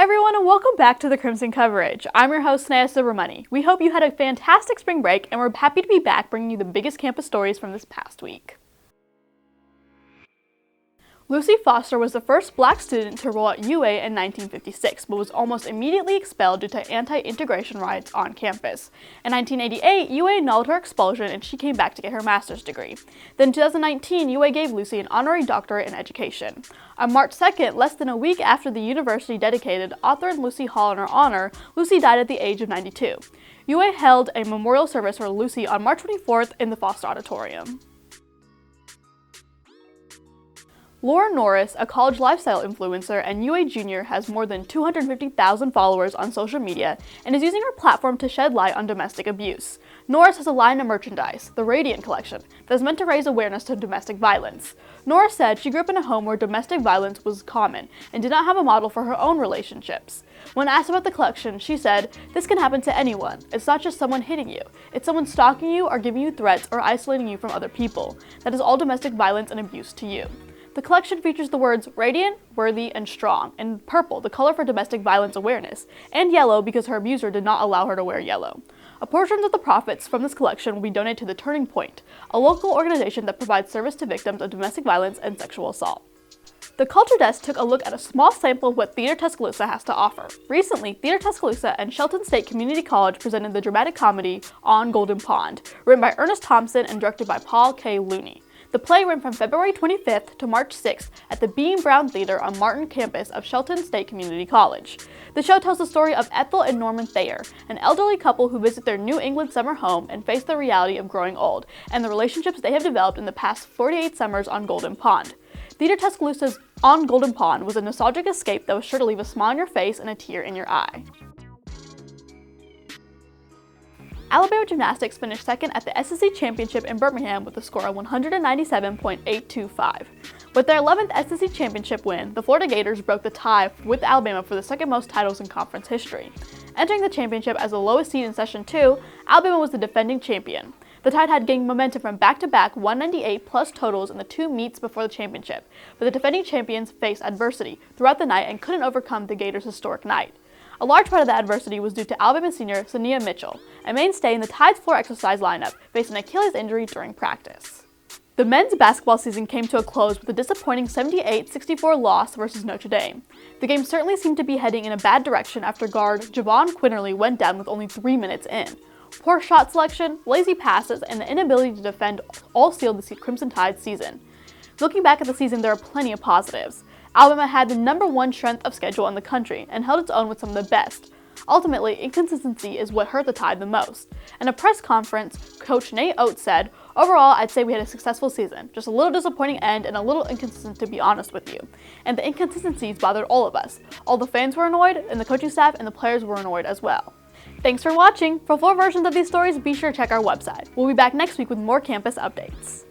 everyone, and welcome back to the Crimson coverage. I'm your host, Sneha Subramani. We hope you had a fantastic spring break, and we're happy to be back bringing you the biggest campus stories from this past week. Lucy Foster was the first black student to enroll at UA in 1956, but was almost immediately expelled due to anti-integration riots on campus. In 1988, UA annulled her expulsion and she came back to get her master's degree. Then in 2019, UA gave Lucy an honorary doctorate in education. On March 2nd, less than a week after the university dedicated Author and Lucy Hall in her honor, Lucy died at the age of 92. UA held a memorial service for Lucy on March 24th in the Foster Auditorium. Laura Norris, a college lifestyle influencer and UA junior, has more than 250,000 followers on social media and is using her platform to shed light on domestic abuse. Norris has a line of merchandise, the Radiant collection, that is meant to raise awareness to domestic violence. Norris said she grew up in a home where domestic violence was common and did not have a model for her own relationships. When asked about the collection, she said, "This can happen to anyone. It's not just someone hitting you. It's someone stalking you or giving you threats or isolating you from other people. That is all domestic violence and abuse to you." The collection features the words radiant, worthy, and strong, and purple, the color for domestic violence awareness, and yellow because her abuser did not allow her to wear yellow. A portion of the profits from this collection will be donated to the Turning Point, a local organization that provides service to victims of domestic violence and sexual assault. The Culture Desk took a look at a small sample of what Theater Tuscaloosa has to offer. Recently, Theater Tuscaloosa and Shelton State Community College presented the dramatic comedy On Golden Pond, written by Ernest Thompson and directed by Paul K. Looney. The play ran from February 25th to March 6th at the Bean Brown Theater on Martin campus of Shelton State Community College. The show tells the story of Ethel and Norman Thayer, an elderly couple who visit their New England summer home and face the reality of growing old, and the relationships they have developed in the past 48 summers on Golden Pond. Theater Tuscaloosa's On Golden Pond was a nostalgic escape that was sure to leave a smile on your face and a tear in your eye. Alabama Gymnastics finished second at the SEC Championship in Birmingham with a score of 197.825. With their 11th SEC Championship win, the Florida Gators broke the tie with Alabama for the second most titles in conference history. Entering the championship as the lowest seed in Session 2, Alabama was the defending champion. The Tide had gained momentum from back-to-back 198-plus totals in the two meets before the championship, but the defending champions faced adversity throughout the night and couldn't overcome the Gators' historic night. A large part of the adversity was due to Alabama senior Sneha Mitchell, a mainstay in the Tide's floor exercise lineup, faced an Achilles injury during practice. The men's basketball season came to a close with a disappointing 78-64 loss versus Notre Dame. The game certainly seemed to be heading in a bad direction after guard Javon Quinterly went down with only 3 minutes in. Poor shot selection, lazy passes, and the inability to defend all sealed the Crimson Tide's season. Looking back at the season, there are plenty of positives. Alabama had the #1 strength of schedule in the country and held its own with some of the best. Ultimately, inconsistency is what hurt the Tide the most. In a press conference, Coach Nate Oates said, "Overall, I'd say we had a successful season, just a little disappointing end and a little inconsistent to be honest with you. And the inconsistencies bothered all of us. All the fans were annoyed, and the coaching staff and the players were annoyed as well." Thanks for watching. For full versions of these stories, be sure to check our website. We'll be back next week with more campus updates.